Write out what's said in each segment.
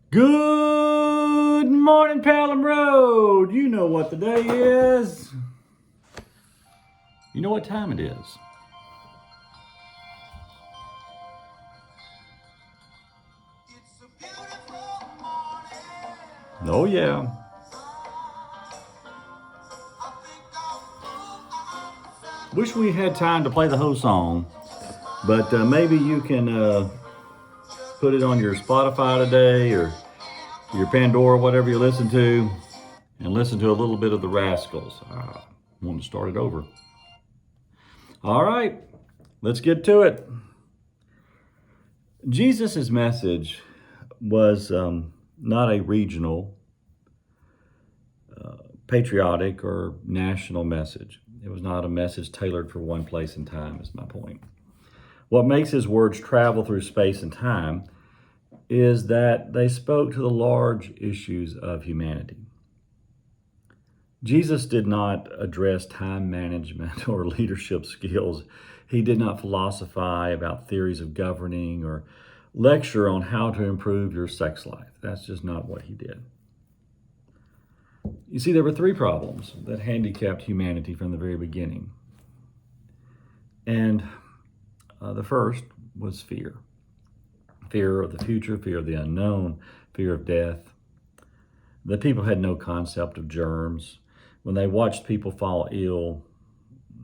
Good morning, Pelham Road. You know what the day is. You know what time it is. Oh, yeah. Wish we had time to play the whole song, but maybe you can put it on your Spotify today or your Pandora, whatever you listen to, and listen to a little bit of the Rascals. I want to start it over. All right, let's get to it. Jesus' message was not a regional, patriotic, or national message. It was not a message tailored for one place and time, is my point. What makes his words travel through space and time is that they spoke to the large issues of humanity. Jesus did not address time management or leadership skills. He did not philosophize about theories of governing or lecture on how to improve your sex life. That's just not what he did. You see, there were three problems that handicapped humanity from the very beginning. And the first was fear. Fear of the future, fear of the unknown, fear of death. The people had no concept of germs. When they watched people fall ill,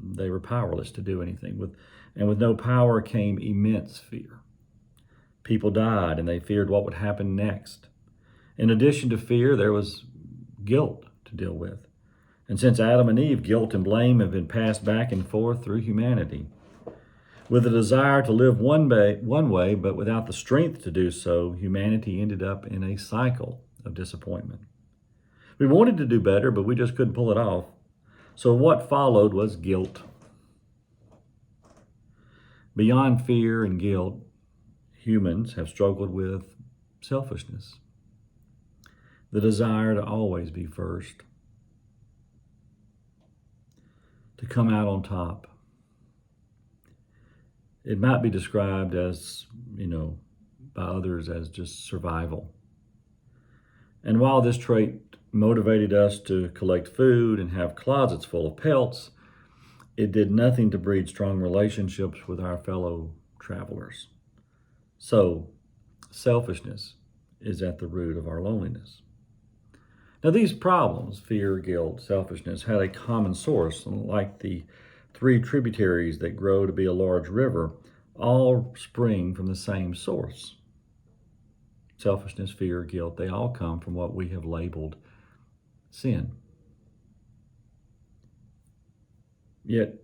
they were powerless to do anything. And with no power came immense fear. People died and they feared what would happen next. In addition to fear, there was guilt to deal with. And since Adam and Eve, guilt and blame have been passed back and forth through humanity. With a desire to live one way, but without the strength to do so, humanity ended up in a cycle of disappointment. We wanted to do better, but we just couldn't pull it off. So what followed was guilt. Beyond fear and guilt, humans have struggled with selfishness. The desire to always be first, to come out on top. It might be described as, by others as just survival. And while this trait motivated us to collect food and have closets full of pelts, it did nothing to breed strong relationships with our fellow travelers. So, selfishness is at the root of our loneliness. Now, these problems, fear, guilt, selfishness, had a common source, like the three tributaries that grow to be a large river, all spring from the same source. Selfishness, fear, guilt, they all come from what we have labeled sin. Yet,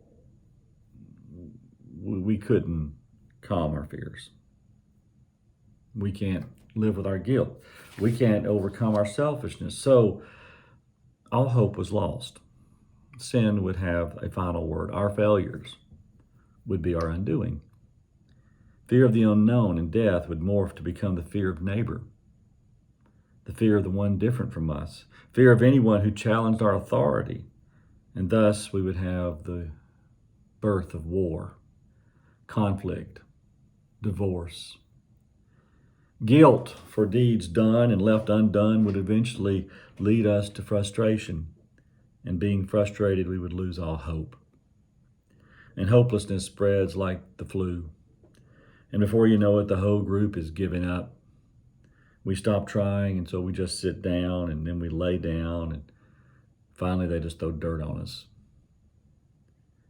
we couldn't calm our fears. We can't live with our guilt. We can't overcome our selfishness. So all hope was lost. Sin would have a final word. Our failures would be our undoing. Fear of the unknown and death would morph to become the fear of neighbor, the fear of the one different from us, fear of anyone who challenged our authority. And thus we would have the birth of war, conflict, divorce. Guilt for deeds done and left undone would eventually lead us to frustration. And being frustrated, we would lose all hope. And hopelessness spreads like the flu. And before you know it, the whole group is giving up. We stop trying, and so we just sit down, and then we lay down, and finally they just throw dirt on us.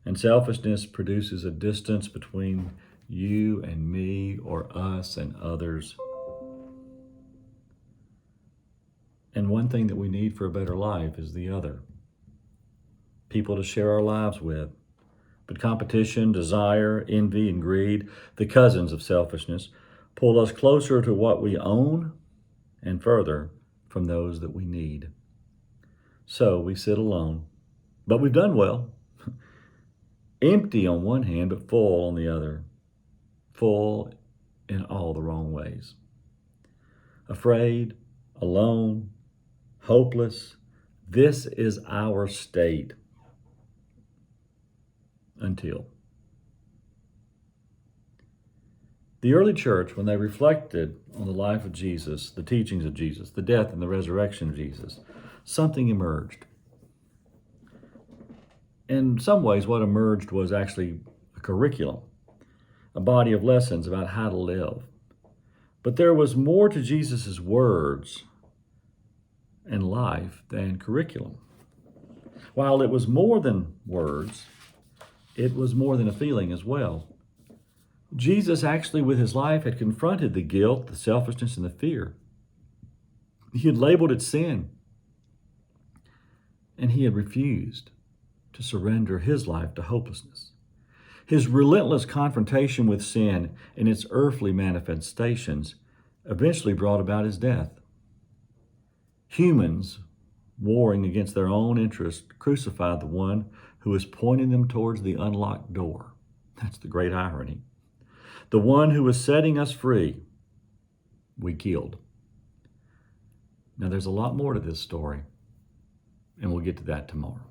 And selfishness produces a distance between you and me, or us and others. And one thing that we need for a better life is the other. People to share our lives with. But competition, desire, envy, and greed, the cousins of selfishness, pull us closer to what we own and further from those that we need. So we sit alone, but we've done well. Empty on one hand, but full on the other. Full in all the wrong ways. Afraid, alone, hopeless. This is our state. Until The early church, when they reflected on the life of Jesus, the teachings of Jesus, the death and the resurrection of Jesus, something emerged. In some ways, what emerged was actually a curriculum, a body of lessons about how to live. But there was more to Jesus' words and life than curriculum. While it was more than words, it was more than a feeling as well. Jesus actually, with his life, had confronted the guilt, the selfishness, and the fear. He had labeled it sin, and he had refused to surrender his life to hopelessness. His relentless confrontation with sin and its earthly manifestations eventually brought about his death. Humans, warring against their own interest, crucified the one who was pointing them towards the unlocked door. That's the great irony. The one who was setting us free, we killed. Now, there's a lot more to this story, and we'll get to that tomorrow.